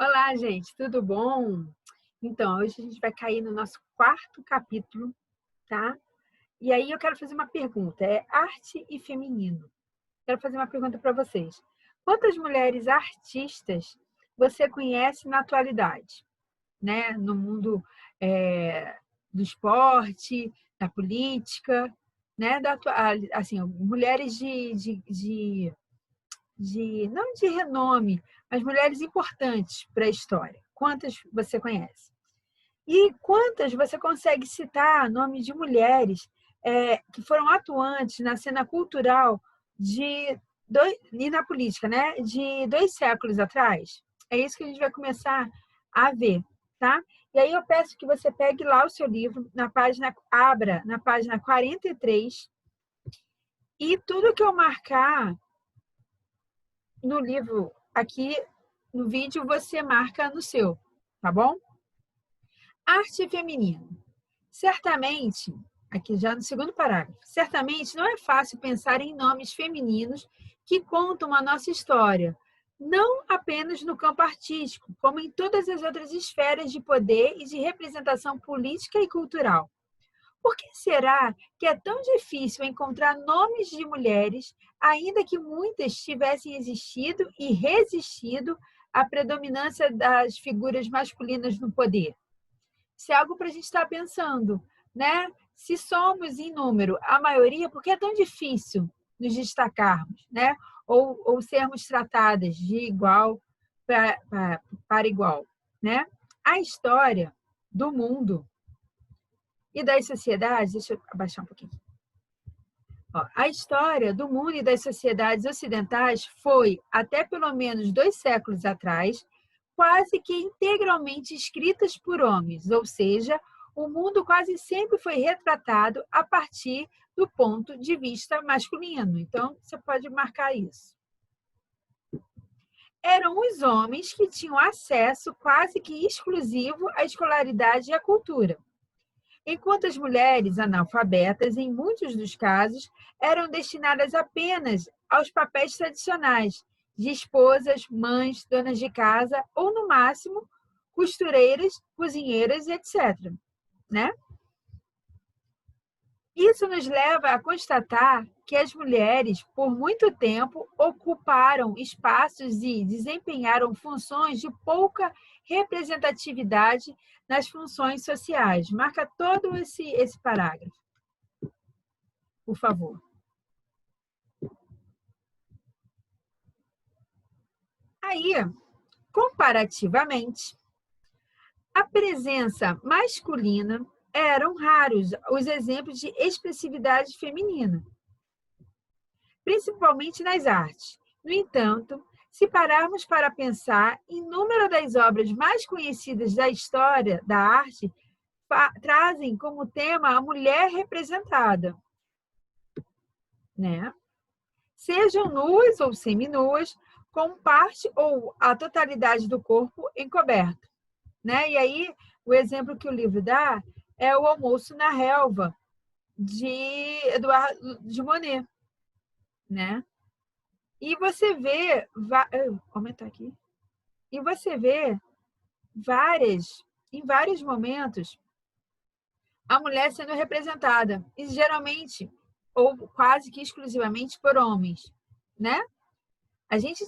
Olá, gente, tudo bom? Então, hoje a gente vai cair no nosso quarto capítulo, tá? E aí eu quero fazer uma pergunta, é arte e feminino. Quero fazer uma pergunta para vocês. Quantas mulheres artistas você conhece na atualidade, né? No mundo do esporte, da política, né? Assim, mulheres não de renome, mas mulheres importantes para a história. Quantas você conhece? E quantas você consegue citar nomes de mulheres que foram atuantes na cena cultural e na política, né? De 2 séculos atrás? É isso que a gente vai começar a ver, tá? E aí eu peço que você pegue lá o seu livro, abra na página 43, e tudo que eu marcar no livro aqui, no vídeo, você marca no seu, tá bom? Arte feminina. Certamente, aqui já no segundo parágrafo, certamente não é fácil pensar em nomes femininos que contam a nossa história, não apenas no campo artístico, como em todas as outras esferas de poder e de representação política e cultural. Por que será que é tão difícil encontrar nomes de mulheres, ainda que muitas tivessem existido e resistido à predominância das figuras masculinas no poder? Isso é algo para a gente estar pensando, né? Se somos em número a maioria, por que é tão difícil nos destacarmos, né? Ou sermos tratadas de igual para igual, né? A história do mundo e das sociedades, deixa eu abaixar um pouquinho. Ó, a história do mundo e das sociedades ocidentais foi, até pelo menos 2 séculos atrás, quase que integralmente escritas por homens, ou seja, o mundo quase sempre foi retratado a partir do ponto de vista masculino. Então, você pode marcar isso. Eram os homens que tinham acesso quase que exclusivo à escolaridade e à cultura, enquanto as mulheres analfabetas, em muitos dos casos, eram destinadas apenas aos papéis tradicionais de esposas, mães, donas de casa ou, no máximo, costureiras, cozinheiras, etc. Né? Isso nos leva a constatar que as mulheres, por muito tempo, ocuparam espaços e desempenharam funções de pouca representatividade nas funções sociais. Marca todo esse parágrafo, por favor. Aí, comparativamente, a presença masculina eram raros os exemplos de expressividade feminina, principalmente nas artes. No entanto, se pararmos para pensar, inúmeras das obras mais conhecidas da história da arte trazem como tema a mulher representada, né? Sejam nuas ou seminuas, com parte ou a totalidade do corpo encoberto, né? E aí, o exemplo que o livro dá é o Almoço na Relva, de Eduardo de Monet, né? E você vê, vou aumentar aqui. E você vê em vários momentos, a mulher sendo representada, e geralmente, ou quase que exclusivamente por homens, né? A gente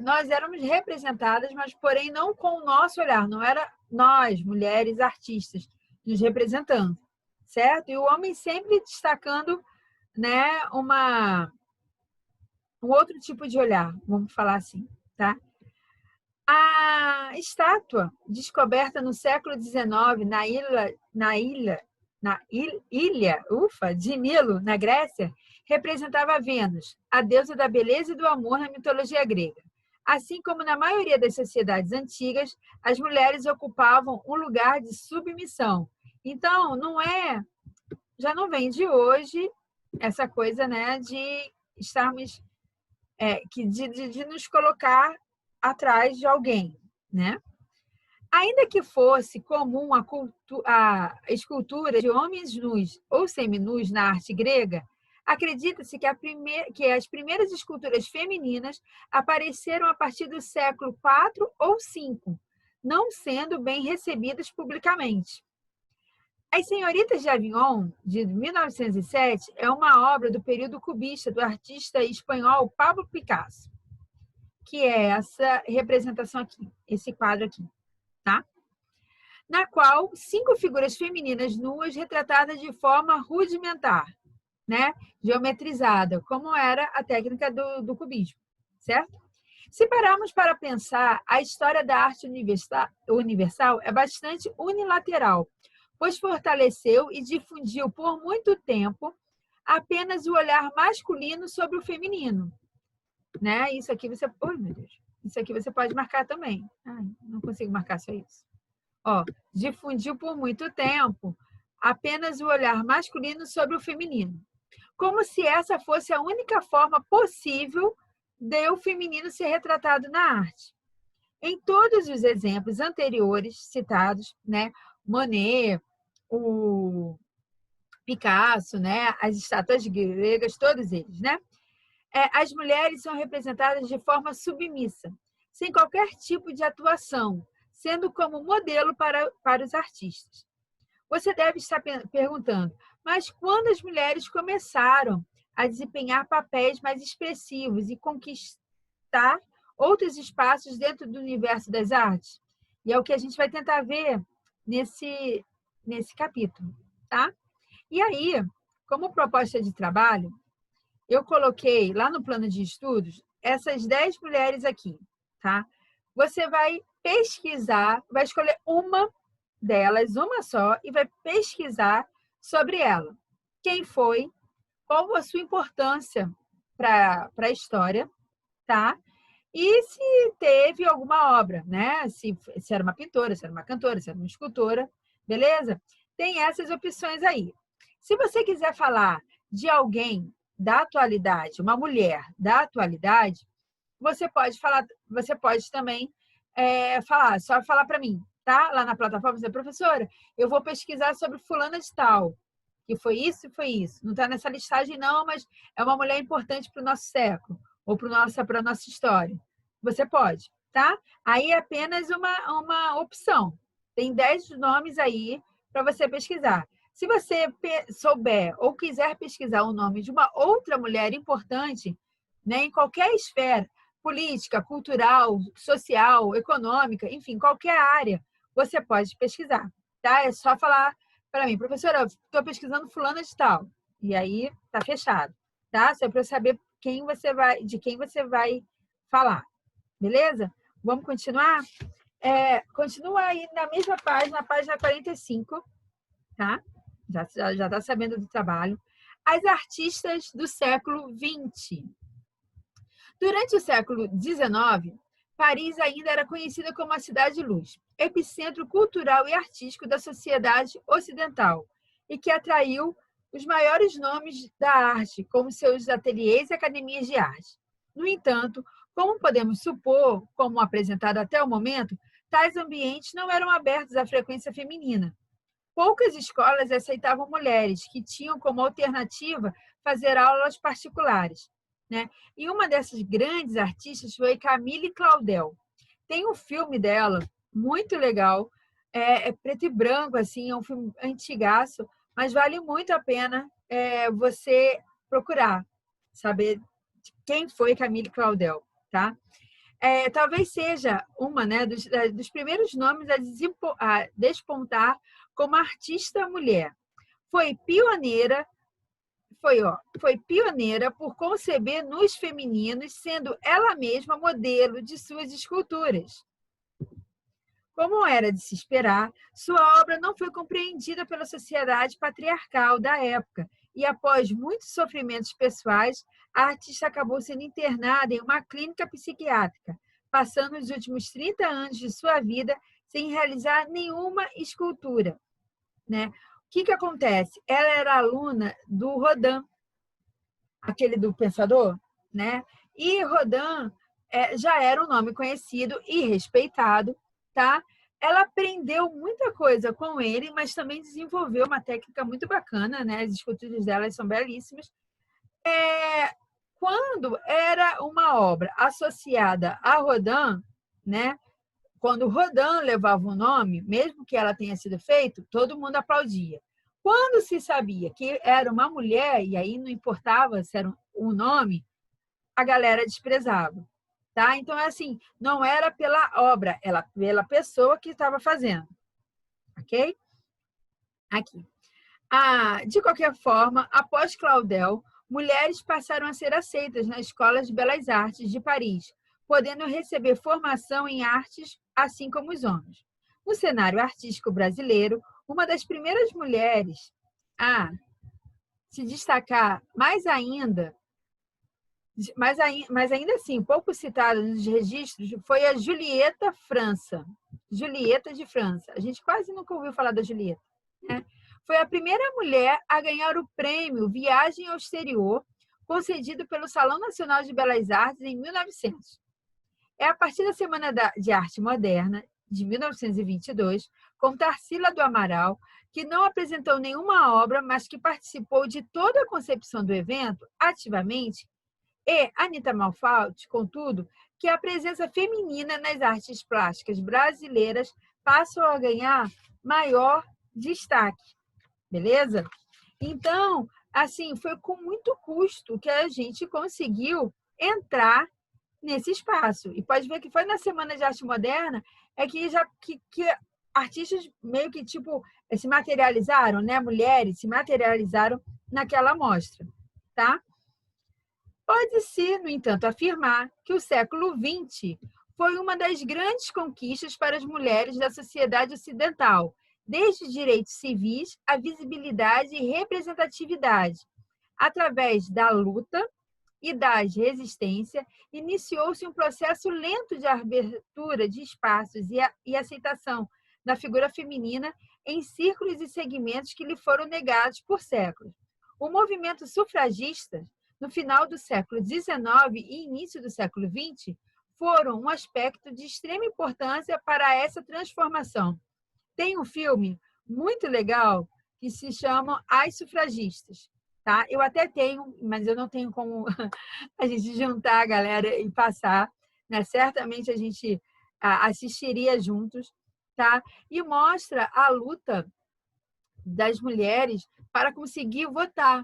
nós éramos representadas, mas porém não com o nosso olhar, não era nós, mulheres artistas, nos representando, certo? E o homem sempre destacando, né, um outro tipo de olhar, vamos falar assim, tá? A estátua, descoberta no século XIX na ilha de Nilo, na Grécia, representava Vênus, a deusa da beleza e do amor na mitologia grega. Assim como na maioria das sociedades antigas, as mulheres ocupavam um lugar de submissão. Então, já não vem de hoje essa coisa, né, de estarmos, de nos colocar atrás de alguém, né? Ainda que fosse comum a escultura de homens nus ou seminus na arte grega, Acredita-se que as primeiras esculturas femininas apareceram a partir do século IV ou V, não sendo bem recebidas publicamente. As Senhoritas de Avignon, de 1907, é uma obra do período cubista do artista espanhol Pablo Picasso, que é essa representação aqui, esse quadro aqui, tá? Na qual 5 figuras femininas nuas retratadas de forma rudimentar, né? Geometrizada, como era a técnica do cubismo, certo? Se pararmos para pensar, a história da arte universal é bastante unilateral, pois fortaleceu e difundiu por muito tempo apenas o olhar masculino sobre o feminino, né? Isso aqui você, oh, meu Deus. Isso aqui você pode marcar também. Ai, não consigo marcar só isso. Ó, difundiu por muito tempo apenas o olhar masculino sobre o feminino, como se essa fosse a única forma possível de o feminino ser retratado na arte. Em todos os exemplos anteriores citados, né, Monet, o Picasso, né, as estátuas gregas, todos eles, né? As mulheres são representadas de forma submissa, sem qualquer tipo de atuação, sendo como modelo para os artistas. Você deve estar perguntando, mas quando as mulheres começaram a desempenhar papéis mais expressivos e conquistar outros espaços dentro do universo das artes? E é o que a gente vai tentar ver nesse capítulo, tá? E aí, como proposta de trabalho, eu coloquei lá no plano de estudos essas 10 mulheres aqui, tá? Você vai pesquisar, vai escolher uma delas, uma só, e vai pesquisar sobre ela. Quem foi, qual a sua importância para a história, tá? E se teve alguma obra, né? Se era uma pintora, se era uma cantora, se era uma escultora, beleza? Tem essas opções aí. Se você quiser falar de alguém da atualidade, uma mulher da atualidade, você pode também falar, só falar para mim, tá? Lá na plataforma, dizer, professora, eu vou pesquisar sobre fulana de tal, que foi isso e foi isso. Não está nessa listagem, não, mas é uma mulher importante para o nosso século, ou para a nossa história. Você pode, tá? Aí é apenas uma opção. Tem 10 nomes aí para você pesquisar. Se você souber ou quiser pesquisar o nome de uma outra mulher importante, né, em qualquer esfera, política, cultural, social, econômica, enfim, qualquer área, você pode pesquisar, tá? É só falar para mim, professora, estou pesquisando fulana de tal. E aí tá fechado, tá? Só para eu saber de quem você vai falar, beleza? Vamos continuar? Continua aí na mesma página, na página 45, tá? Já está sabendo do trabalho. As artistas do século XX. Durante o século XIX, Paris ainda era conhecida como a Cidade-Luz, epicentro cultural e artístico da sociedade ocidental, e que atraiu os maiores nomes da arte, como seus ateliês e academias de arte. No entanto, como podemos supor, como apresentado até o momento, tais ambientes não eram abertos à frequência feminina. Poucas escolas aceitavam mulheres, que tinham como alternativa fazer aulas particulares, né? E uma dessas grandes artistas foi Camille Claudel. Tem um filme dela, muito legal, é preto e branco, assim, é um filme antigaço, mas vale muito a pena você procurar, saber quem foi Camille Claudel, tá? Talvez seja uma, né, dos primeiros nomes a despontar como artista mulher. Foi pioneira por conceber nus femininos, sendo ela mesma modelo de suas esculturas. Como era de se esperar, sua obra não foi compreendida pela sociedade patriarcal da época e, após muitos sofrimentos pessoais, a artista acabou sendo internada em uma clínica psiquiátrica, passando os últimos 30 anos de sua vida sem realizar nenhuma escultura, né? O que acontece? Ela era aluna do Rodin, aquele do pensador, né? E Rodin já era um nome conhecido e respeitado, tá? Ela aprendeu muita coisa com ele, mas também desenvolveu uma técnica muito bacana, né? As esculturas dela são belíssimas. Quando era uma obra associada a Rodin, né? Quando Rodin levava o nome, mesmo que ela tenha sido feita, todo mundo aplaudia. Quando se sabia que era uma mulher, e aí não importava se era um nome, a galera desprezava. Tá? Então, é assim, não era pela obra, era pela pessoa que estava fazendo. Ok? Aqui. De qualquer forma, após Claudel, mulheres passaram a ser aceitas nas escolas de belas artes de Paris, podendo receber formação em artes, assim como os homens. No cenário artístico brasileiro, uma das primeiras mulheres a se destacar mas ainda assim, pouco citada nos registros, foi a Julieta França. Julieta de França. A gente quase nunca ouviu falar da Julieta, né? Foi a primeira mulher a ganhar o prêmio Viagem ao Exterior, concedido pelo Salão Nacional de Belas Artes em 1900. É a partir da Semana de Arte Moderna, de 1922, com Tarsila do Amaral, que não apresentou nenhuma obra, mas que participou de toda a concepção do evento ativamente, e Anita Malfatti, contudo, que a presença feminina nas artes plásticas brasileiras passou a ganhar maior destaque, beleza? Então, assim, foi com muito custo que a gente conseguiu entrar nesse espaço. E pode ver que foi na Semana de Arte Moderna que artistas meio que tipo se materializaram, né? Mulheres se materializaram naquela mostra, tá? Pode-se, no entanto, afirmar que o século XX foi uma das grandes conquistas para as mulheres da sociedade ocidental, desde direitos civis à visibilidade e representatividade. Através da luta e da resistência, iniciou-se um processo lento de abertura de espaços e aceitação da figura feminina em círculos e segmentos que lhe foram negados por séculos. O movimento sufragista, no final do século XIX e início do século XX, foram um aspecto de extrema importância para essa transformação. Tem um filme muito legal que se chama As Sufragistas. Tá? Eu até tenho, mas eu não tenho como a gente juntar a galera e passar. Né? Certamente a gente assistiria juntos. Tá? E mostra a luta das mulheres para conseguir votar.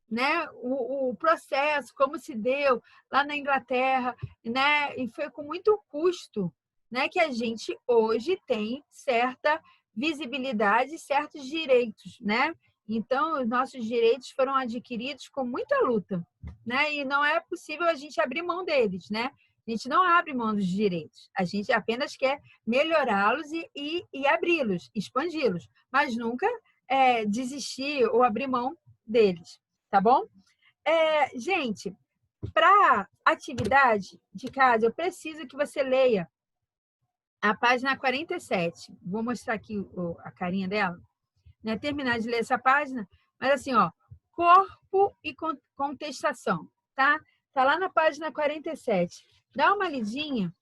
Né? O processo, como se deu lá na Inglaterra, né? E foi com muito custo, né, que a gente hoje tem certa visibilidade e certos direitos, né? Então, os nossos direitos foram adquiridos com muita luta, né? E não é possível a gente abrir mão deles, né? A gente não abre mão dos direitos, a gente apenas quer melhorá-los e abri-los, expandi-los, mas nunca desistir ou abrir mão deles, tá bom? Gente, para atividade de casa, eu preciso que você leia a página 47. Vou mostrar aqui a carinha dela, né? Terminar de ler essa página, mas assim, ó, corpo e contestação, tá? Tá lá na página 47. Dá uma lidinha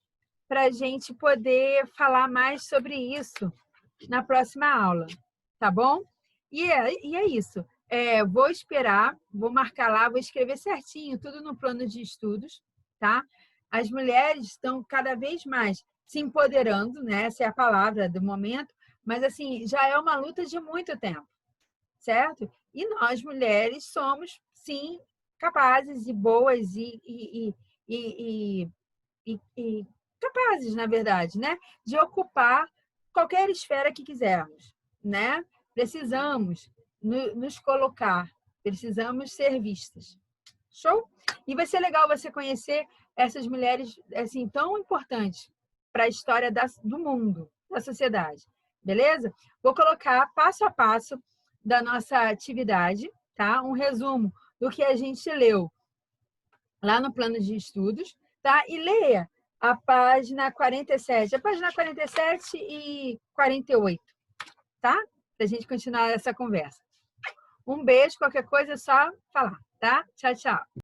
para a gente poder falar mais sobre isso na próxima aula, tá bom? E é isso. Vou esperar, vou marcar lá, vou escrever certinho, tudo no plano de estudos, tá? As mulheres estão cada vez mais se empoderando, né? Essa é a palavra do momento, mas assim, já é uma luta de muito tempo, certo? E nós, mulheres, somos, sim, capazes e boas e capazes, na verdade, né? De ocupar qualquer esfera que quisermos, né? Precisamos nos colocar, precisamos ser vistas. Show? E vai ser legal você conhecer essas mulheres assim tão importantes para a história do mundo, da sociedade. Beleza? Vou colocar passo a passo da nossa atividade, tá? Um resumo do que a gente leu lá no plano de estudos, tá? E leia a página 47, a página 47 e 48, tá? Para a gente continuar essa conversa. Um beijo, qualquer coisa é só falar, tá? Tchau, tchau.